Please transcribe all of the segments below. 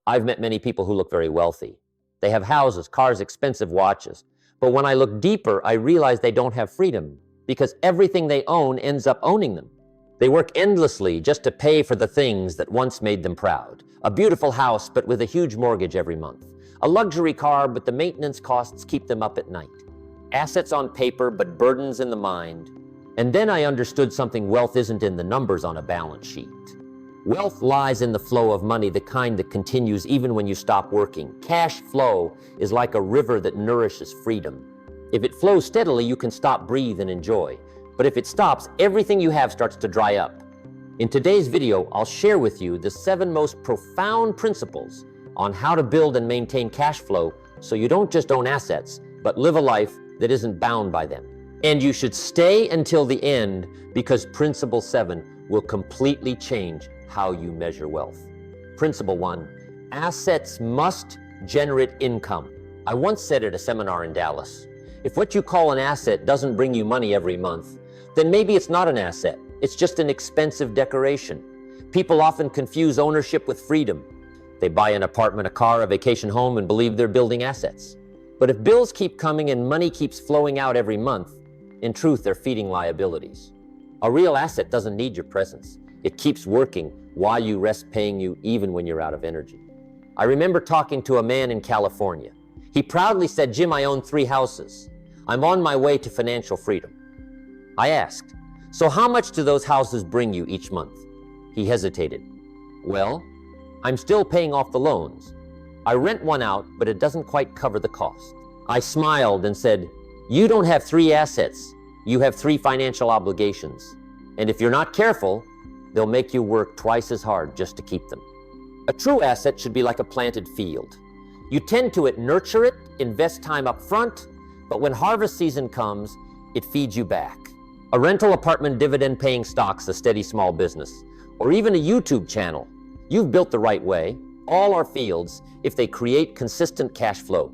I've met many people who look very wealthy. They have houses, cars, expensive watches. But when I look deeper, I realize they don't have freedom because everything they own ends up owning them. They work endlessly just to pay for the things that once made them proud. A beautiful house, but with a huge mortgage every month. A luxury car, but the maintenance costs keep them up at night. Assets on paper, but burdens in the mind. And then I understood something: wealth isn't in the numbers on a balance sheet. Wealth lies in the flow of money, the kind that continues even when you stop working. Cash flow is like a river that nourishes freedom. If it flows steadily, you can stop, breathe, and enjoy. But if it stops, everything you have starts to dry up. In today's video, I'll share with you the 7 most profound principles on how to build and maintain cash flow so you don't just own assets, but live a life that isn't bound by them. And you should stay until the end, because Principle 7 will completely change how you measure wealth. Principle 1, assets must generate income. I once said at a seminar in Dallas, if what you call an asset doesn't bring you money every month, then maybe it's not an asset. It's just an expensive decoration. People often confuse ownership with freedom. They buy an apartment, a car, a vacation home, and believe they're building assets. But if bills keep coming and money keeps flowing out every month, in truth, they're feeding liabilities. A real asset doesn't need your presence. It keeps working while you rest, paying you even when you're out of energy. I remember talking to a man in California. He proudly said, "Jim, I own 3 houses. I'm on my way to financial freedom." I asked, "So how much do those houses bring you each month?" He hesitated. "Well, I'm still paying off the loans. I rent one out, but it doesn't quite cover the cost." I smiled and said, "You don't have 3 assets. You have 3 financial obligations. And if you're not careful, they'll make you work twice as hard just to keep them." A true asset should be like a planted field. You tend to it, nurture it, invest time up front, but when harvest season comes, it feeds you back. A rental apartment, dividend-paying stocks, a steady small business, or even a YouTube channel, you've built the right way. All are fields if they create consistent cash flow.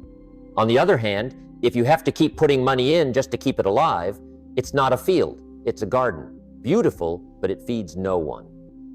On the other hand, if you have to keep putting money in just to keep it alive, it's not a field, it's a garden. Beautiful, but it feeds no one.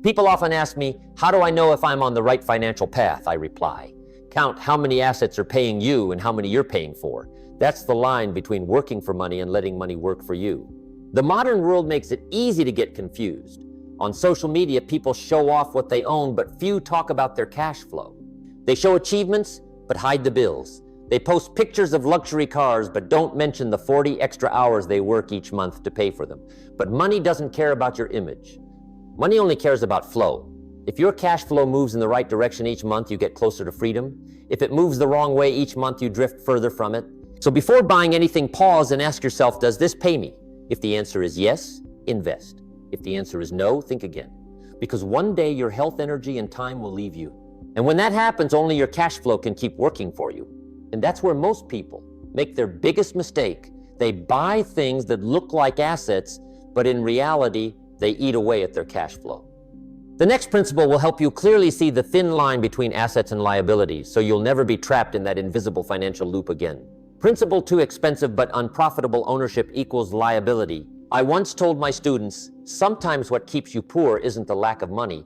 People often ask me, how do I know if I'm on the right financial path? I reply, count how many assets are paying you and how many you're paying for. That's the line between working for money and letting money work for you. The modern world makes it easy to get confused. On social media, people show off what they own, but few talk about their cash flow. They show achievements, but hide the bills. They post pictures of luxury cars, but don't mention the 40 extra hours they work each month to pay for them. But money doesn't care about your image. Money only cares about flow. If your cash flow moves in the right direction each month, you get closer to freedom. If it moves the wrong way each month, you drift further from it. So before buying anything, pause and ask yourself, does this pay me? If the answer is yes, invest. If the answer is no, think again. Because one day your health, energy, and time will leave you. And when that happens, only your cash flow can keep working for you. And that's where most people make their biggest mistake. They buy things that look like assets, but in reality, they eat away at their cash flow. The next principle will help you clearly see the thin line between assets and liabilities, so you'll never be trapped in that invisible financial loop again. Principle 2, expensive but unprofitable ownership equals liability. I once told my students, sometimes what keeps you poor isn't the lack of money,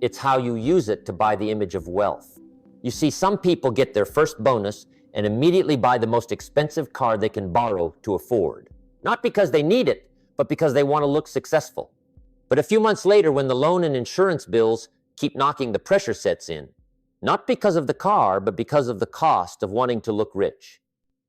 it's how you use it to buy the image of wealth. You see, some people get their first bonus and immediately buy the most expensive car they can borrow to afford. Not because they need it, but because they want to look successful. But a few months later, when the loan and insurance bills keep knocking, the pressure sets in. Not because of the car, but because of the cost of wanting to look rich.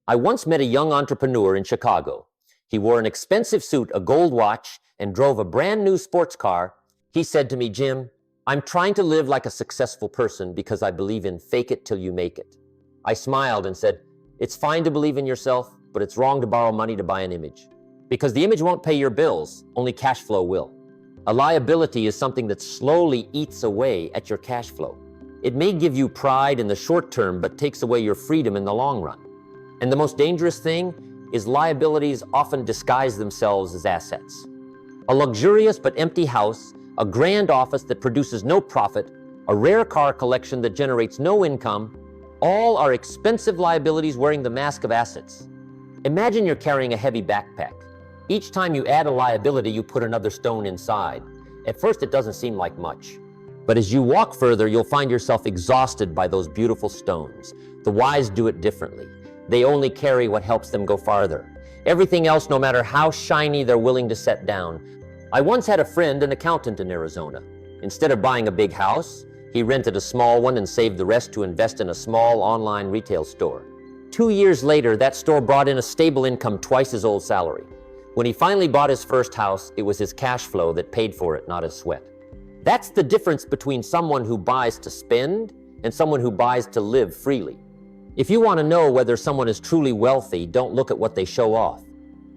I once met a young entrepreneur in Chicago. He wore an expensive suit, a gold watch, and drove a brand new sports car. He said to me, "Jim, I'm trying to live like a successful person because I believe in fake it till you make it." I smiled and said, "It's fine to believe in yourself, but it's wrong to borrow money to buy an image. Because the image won't pay your bills, only cash flow will. A liability is something that slowly eats away at your cash flow. It may give you pride in the short term, but takes away your freedom in the long run. And the most dangerous thing is liabilities often disguise themselves as assets. A luxurious but empty house, a grand office that produces no profit, a rare car collection that generates no income, all are expensive liabilities wearing the mask of assets. Imagine you're carrying a heavy backpack. Each time you add a liability, you put another stone inside. At first, it doesn't seem like much. But as you walk further, you'll find yourself exhausted by those beautiful stones. The wise do it differently. They only carry what helps them go farther. Everything else, no matter how shiny, they're willing to set down. I once had a friend, an accountant in Arizona. Instead of buying a big house, he rented a small one and saved the rest to invest in a small online retail store. 2 years later, that store brought in a stable income twice his old salary. When he finally bought his first house, it was his cash flow that paid for it, not his sweat. That's the difference between someone who buys to spend and someone who buys to live freely. If you want to know whether someone is truly wealthy, don't look at what they show off.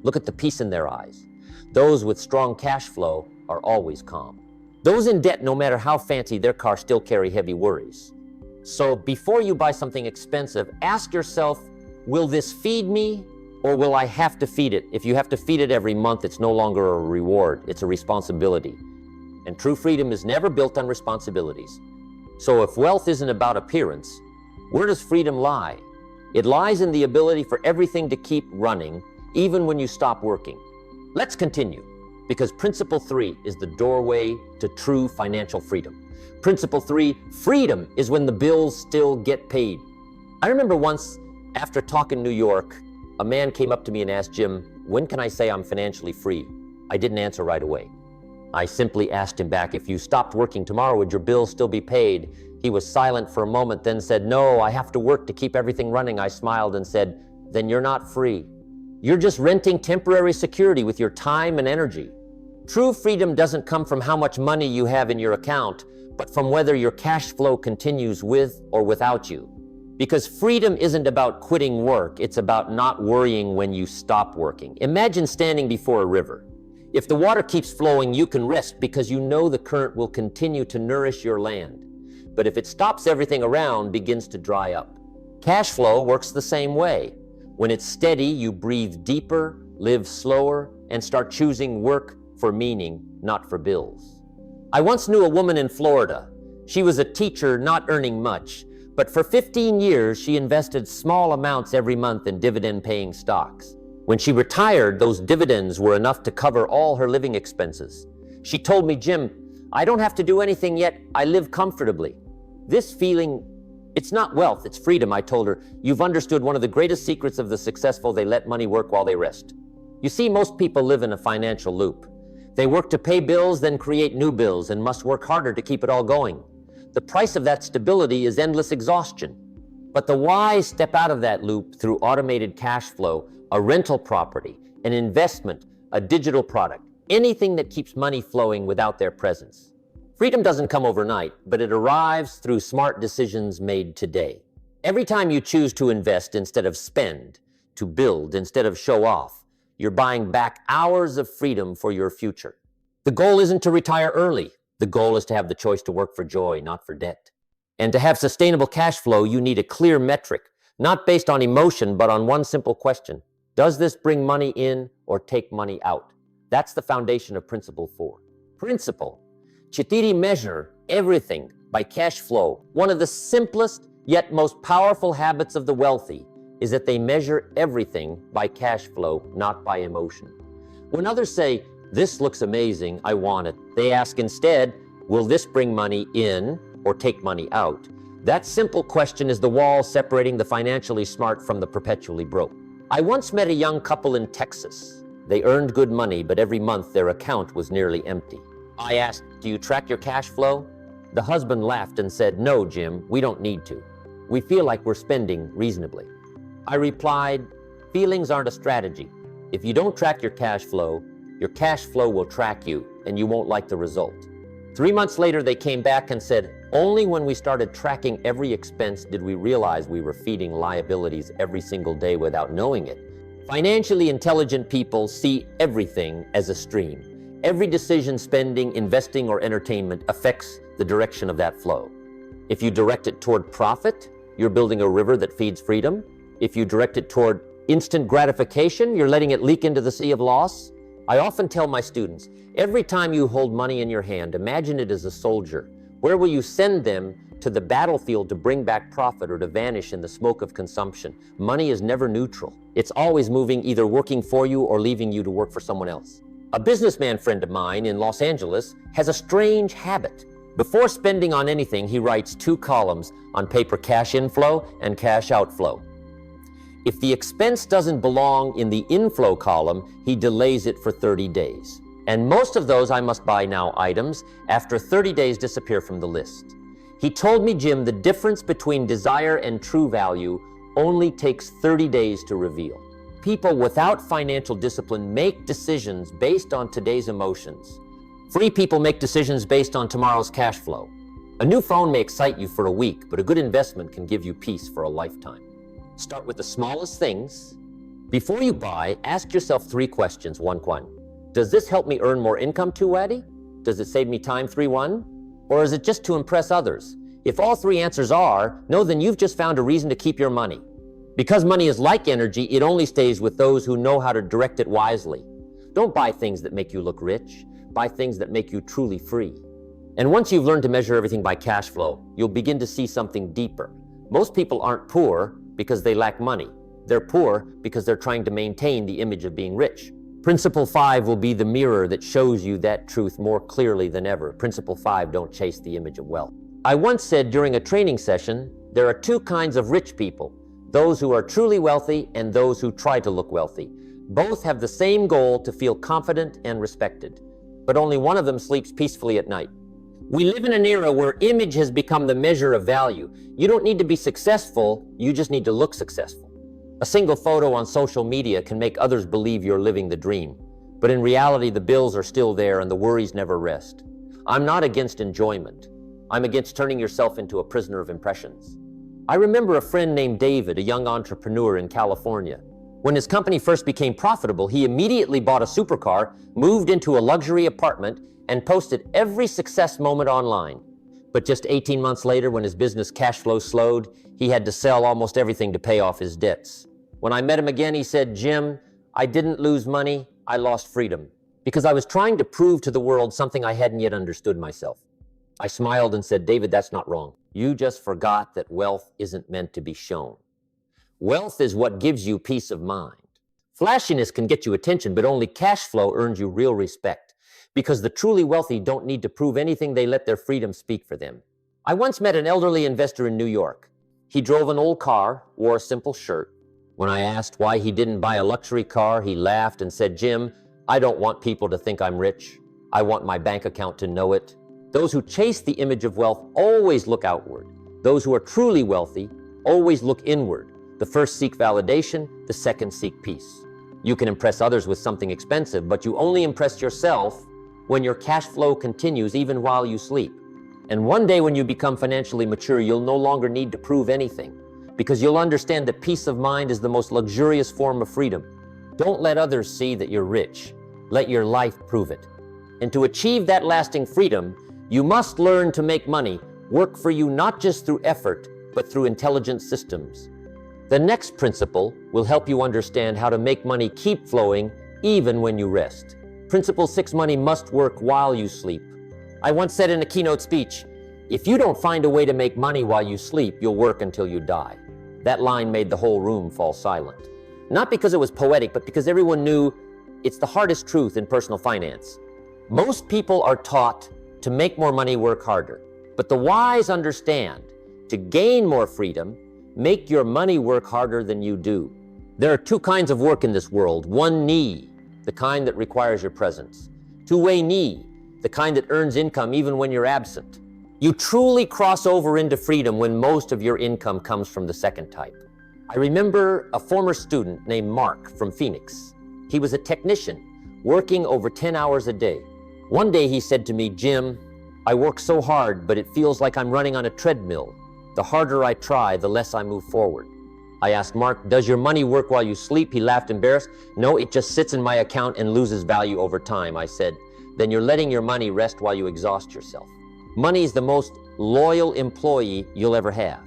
Look at the peace in their eyes. Those with strong cash flow are always calm. Those in debt, no matter how fancy their car, still carry heavy worries. So before you buy something expensive, ask yourself, will this feed me or will I have to feed it? If you have to feed it every month, it's no longer a reward, it's a responsibility. And true freedom is never built on responsibilities. So if wealth isn't about appearance, where does freedom lie? It lies in the ability for everything to keep running, even when you stop working. Let's continue, because Principle 3 is the doorway to true financial freedom. Principle 3, freedom is when the bills still get paid. I remember once, after a talk in New York, a man came up to me and asked, Jim, when can I say I'm financially free? I didn't answer right away. I simply asked him back, if you stopped working tomorrow, would your bills still be paid? He was silent for a moment, then said, no, I have to work to keep everything running. I smiled and said, then you're not free. You're just renting temporary security with your time and energy. True freedom doesn't come from how much money you have in your account, but from whether your cash flow continues with or without you. Because freedom isn't about quitting work, it's about not worrying when you stop working. Imagine standing before a river. If the water keeps flowing, you can rest because you know the current will continue to nourish your land. But if it stops, everything around begins to dry up. Cash flow works the same way. When it's steady, you breathe deeper, live slower, and start choosing work for meaning, not for bills. I once knew a woman in Florida. She was a teacher not earning much, but for 15 years, she invested small amounts every month in dividend-paying stocks. When she retired, those dividends were enough to cover all her living expenses. She told me, Jim, I don't have to do anything yet. I live comfortably. This feeling, it's not wealth, it's freedom. I told her, you've understood one of the greatest secrets of the successful. They let money work while they rest. You see, most people live in a financial loop. They work to pay bills, then create new bills, and must work harder to keep it all going. The price of that stability is endless exhaustion. But the wise step out of that loop through automated cash flow, a rental property, an investment, a digital product, anything that keeps money flowing without their presence. Freedom doesn't come overnight, but it arrives through smart decisions made today. Every time you choose to invest instead of spend, to build instead of show off, you're buying back hours of freedom for your future. The goal isn't to retire early. The goal is to have the choice to work for joy, not for debt. And to have sustainable cash flow, you need a clear metric, not based on emotion, but on one simple question. Does this bring money in or take money out? That's the foundation of Principle 4. Principle. Chitiri measure everything by cash flow. One of the simplest yet most powerful habits of the wealthy is that they measure everything by cash flow, not by emotion. When others say, this looks amazing, I want it, they ask instead, will this bring money in or take money out? That simple question is the wall separating the financially smart from the perpetually broke. I once met a young couple in Texas. They earned good money, but every month their account was nearly empty. I asked, do you track your cash flow? The husband laughed and said, no, Jim, we don't need to. We feel like we're spending reasonably. I replied, feelings aren't a strategy. If you don't track your cash flow will track you, and you won't like the result. 3 months later, they came back and said, only when we started tracking every expense did we realize we were feeding liabilities every single day without knowing it. Financially intelligent people see everything as a stream. Every decision, spending, investing, or entertainment affects the direction of that flow. If you direct it toward profit, you're building a river that feeds freedom. If you direct it toward instant gratification, you're letting it leak into the sea of loss. I often tell my students, every time you hold money in your hand, imagine it as a soldier. Where will you send them to the battlefield to bring back profit or to vanish in the smoke of consumption? Money is never neutral. It's always moving, either working for you or leaving you to work for someone else. A businessman friend of mine in Los Angeles has a strange habit. Before spending on anything, he writes 2 columns on paper: cash inflow and cash outflow. If the expense doesn't belong in the inflow column, he delays it for 30 days. And most of those I must buy now items after 30 days disappear from the list. He told me, Jim, the difference between desire and true value only takes 30 days to reveal. People without financial discipline make decisions based on today's emotions. Free people make decisions based on tomorrow's cash flow. A new phone may excite you for a week, but a good investment can give you peace for a lifetime. Start with the smallest things. Before you buy, ask yourself 3 questions. 1. Does this help me earn more income, 2, Addy? Does it save me time, 3, 1? Or is it just to impress others? If all 3 answers are no, then you've just found a reason to keep your money. Because money is like energy, it only stays with those who know how to direct it wisely. Don't buy things that make you look rich. Buy things that make you truly free. And once you've learned to measure everything by cash flow, you'll begin to see something deeper. Most people aren't poor because they lack money. They're poor because they're trying to maintain the image of being rich. Principle 5 will be the mirror that shows you that truth more clearly than ever. Principle 5, don't chase the image of wealth. I once said during a training session, there are 2 kinds of rich people: those who are truly wealthy and those who try to look wealthy. Both have the same goal, to feel confident and respected, but only one of them sleeps peacefully at night. We live in an era where image has become the measure of value. You don't need to be successful, you just need to look successful. A single photo on social media can make others believe you're living the dream, but in reality, the bills are still there and the worries never rest. I'm not against enjoyment. I'm against turning yourself into a prisoner of impressions. I remember a friend named David, a young entrepreneur in California. When his company first became profitable, he immediately bought a supercar, moved into a luxury apartment, and posted every success moment online. But just 18 months later, when his business cash flow slowed, he had to sell almost everything to pay off his debts. When I met him again, he said, Jim, I didn't lose money, I lost freedom, because I was trying to prove to the world something I hadn't yet understood myself. I smiled and said, David, that's not wrong. You just forgot that wealth isn't meant to be shown. Wealth is what gives you peace of mind. Flashiness can get you attention, but only cash flow earns you real respect, because the truly wealthy don't need to prove anything. They let their freedom speak for them. I once met an elderly investor in New York. He drove an old car, wore a simple shirt. When I asked why he didn't buy a luxury car, he laughed and said, Jim, I don't want people to think I'm rich. I want my bank account to know it. Those who chase the image of wealth always look outward. Those who are truly wealthy always look inward. The first seek validation, the second seek peace. You can impress others with something expensive, but you only impress yourself when your cash flow continues even while you sleep. And one day when you become financially mature, you'll no longer need to prove anything, because you'll understand that peace of mind is the most luxurious form of freedom. Don't let others see that you're rich. Let your life prove it. And to achieve that lasting freedom, you must learn to make money work for you, not just through effort, but through intelligent systems. The next principle will help you understand how to make money keep flowing even when you rest. Principle 6, money must work while you sleep. I once said in a keynote speech, if you don't find a way to make money while you sleep, you'll work until you die. That line made the whole room fall silent. Not because it was poetic, but because everyone knew it's the hardest truth in personal finance. Most people are taught to make more money, work harder. But the wise understand, to gain more freedom, make your money work harder than you do. There are 2 kinds of work in this world. 1, knee, the kind that requires your presence. 2-way knee, the kind that earns income even when you're absent. You truly cross over into freedom when most of your income comes from the second type. I remember a former student named Mark from Phoenix. He was a technician, working over 10 hours a day. One day he said to me, Jim, I work so hard, but it feels like I'm running on a treadmill. The harder I try, the less I move forward. I asked Mark, does your money work while you sleep? He laughed, embarrassed. No, it just sits in my account and loses value over time. I said, then you're letting your money rest while you exhaust yourself. Money is the most loyal employee you'll ever have.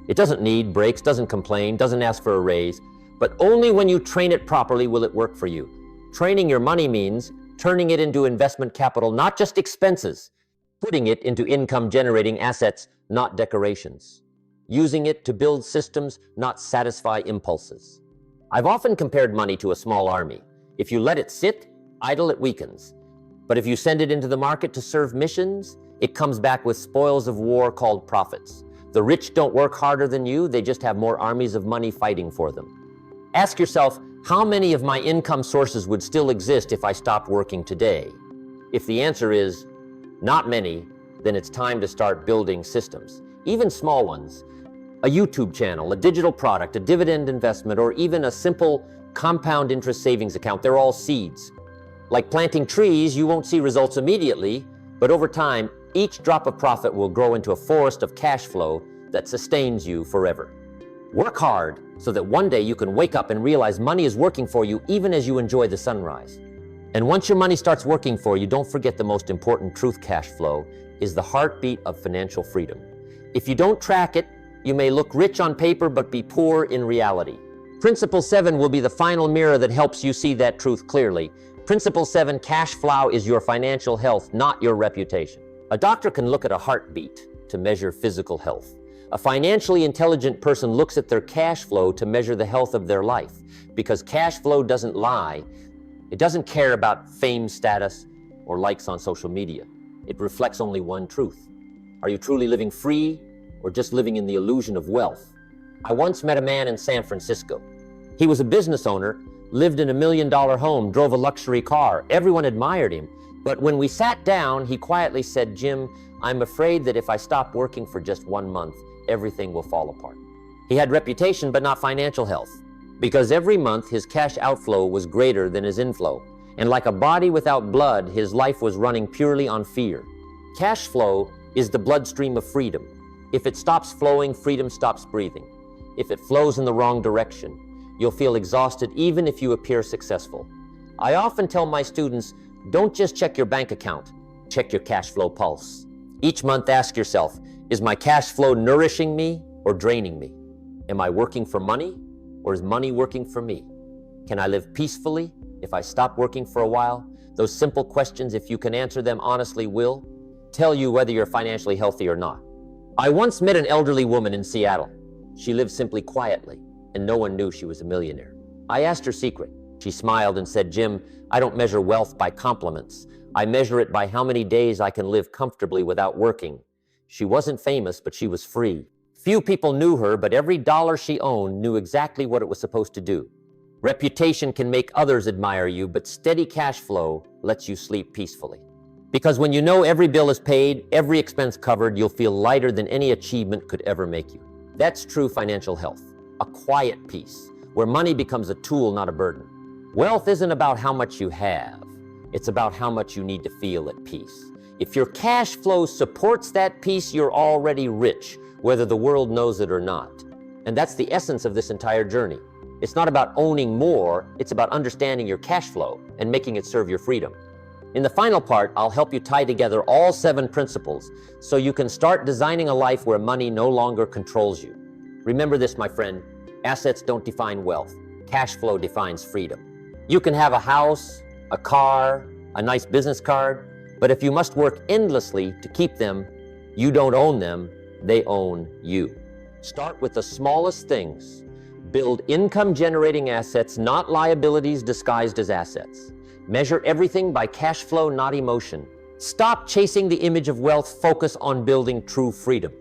It doesn't need breaks, doesn't complain, doesn't ask for a raise, but only when you train it properly will it work for you. Training your money means turning it into investment capital, not just expenses, putting it into income-generating assets, not decorations, using it to build systems, not satisfy impulses. I've often compared money to a small army. If you let it sit, idle, it weakens. But if you send it into the market to serve missions, it comes back with spoils of war called profits. The rich don't work harder than you, they just have more armies of money fighting for them. Ask yourself, how many of my income sources would still exist if I stopped working today? If the answer is not many, then it's time to start building systems, even small ones. A YouTube channel, a digital product, a dividend investment, or even a simple compound interest savings account. They're all seeds. Like planting trees, you won't see results immediately, but over time, each drop of profit will grow into a forest of cash flow that sustains you forever. Work hard so that one day you can wake up and realize money is working for you even as you enjoy the sunrise. And once your money starts working for you, don't forget the most important truth. Cash flow is the heartbeat of financial freedom. If you don't track it, you may look rich on paper but be poor in reality. Principle 7 will be the final mirror that helps you see that truth clearly. Principle 7, cash flow is your financial health, not your reputation. A doctor can look at a heartbeat to measure physical health. A financially intelligent person looks at their cash flow to measure the health of their life, because cash flow doesn't lie. It doesn't care about fame, status, or likes on social media. It reflects only one truth. Are you truly living free or just living in the illusion of wealth? I once met a man in San Francisco. He was a business owner, lived in $1 million home, drove a luxury car. Everyone admired him. But when we sat down, he quietly said, "Jim, I'm afraid that if I stop working for just 1 month, everything will fall apart." He had reputation, but not financial health, because every month his cash outflow was greater than his inflow. And like a body without blood, his life was running purely on fear. Cash flow is the bloodstream of freedom. If it stops flowing, freedom stops breathing. If it flows in the wrong direction, you'll feel exhausted even if you appear successful. I often tell my students, don't just check your bank account, check your cash flow pulse. Each month ask yourself, is my cash flow nourishing me or draining me? Am I working for money or is money working for me? Can I live peacefully if I stop working for a while? Those simple questions, if you can answer them honestly, will tell you whether you're financially healthy or not. I once met an elderly woman in Seattle. She lived simply quietly, and no one knew she was a millionaire. I asked her secret. She smiled and said, "Jim, I don't measure wealth by compliments. I measure it by how many days I can live comfortably without working." She wasn't famous, but she was free. Few people knew her, but every dollar she owned knew exactly what it was supposed to do. Reputation can make others admire you, but steady cash flow lets you sleep peacefully. Because when you know every bill is paid, every expense covered, you'll feel lighter than any achievement could ever make you. That's true financial health, a quiet peace, where money becomes a tool, not a burden. Wealth isn't about how much you have, it's about how much you need to feel at peace. If your cash flow supports that peace, you're already rich, whether the world knows it or not. And that's the essence of this entire journey. It's not about owning more, it's about understanding your cash flow and making it serve your freedom. In the final part, I'll help you tie together all 7 principles so you can start designing a life where money no longer controls you. Remember this, my friend, assets don't define wealth. Cash flow defines freedom. You can have a house, a car, a nice business card, but if you must work endlessly to keep them, you don't own them, they own you. Start with the smallest things. Build income-generating assets, not liabilities disguised as assets. Measure everything by cash flow, not emotion. Stop chasing the image of wealth, focus on building true freedom.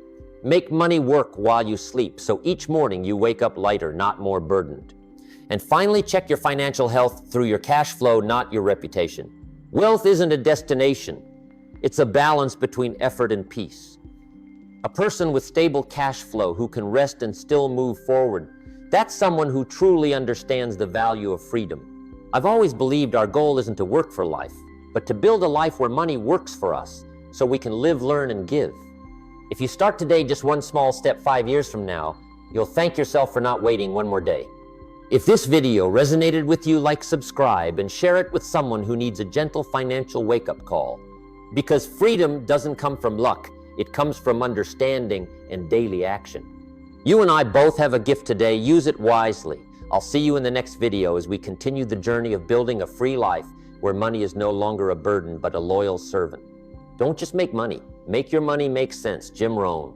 Make money work while you sleep, so each morning you wake up lighter, not more burdened. And finally, check your financial health through your cash flow, not your reputation. Wealth isn't a destination. It's a balance between effort and peace. A person with stable cash flow who can rest and still move forward, that's someone who truly understands the value of freedom. I've always believed our goal isn't to work for life, but to build a life where money works for us so we can live, learn, and give. If you start today just one small step 5 years from now, you'll thank yourself for not waiting one more day. If this video resonated with you, like, subscribe, and share it with someone who needs a gentle financial wake-up call. Because freedom doesn't come from luck, it comes from understanding and daily action. You and I both have a gift today, use it wisely. I'll see you in the next video as we continue the journey of building a free life where money is no longer a burden but a loyal servant. Don't just make money. Make your money make sense. Jim Rohn.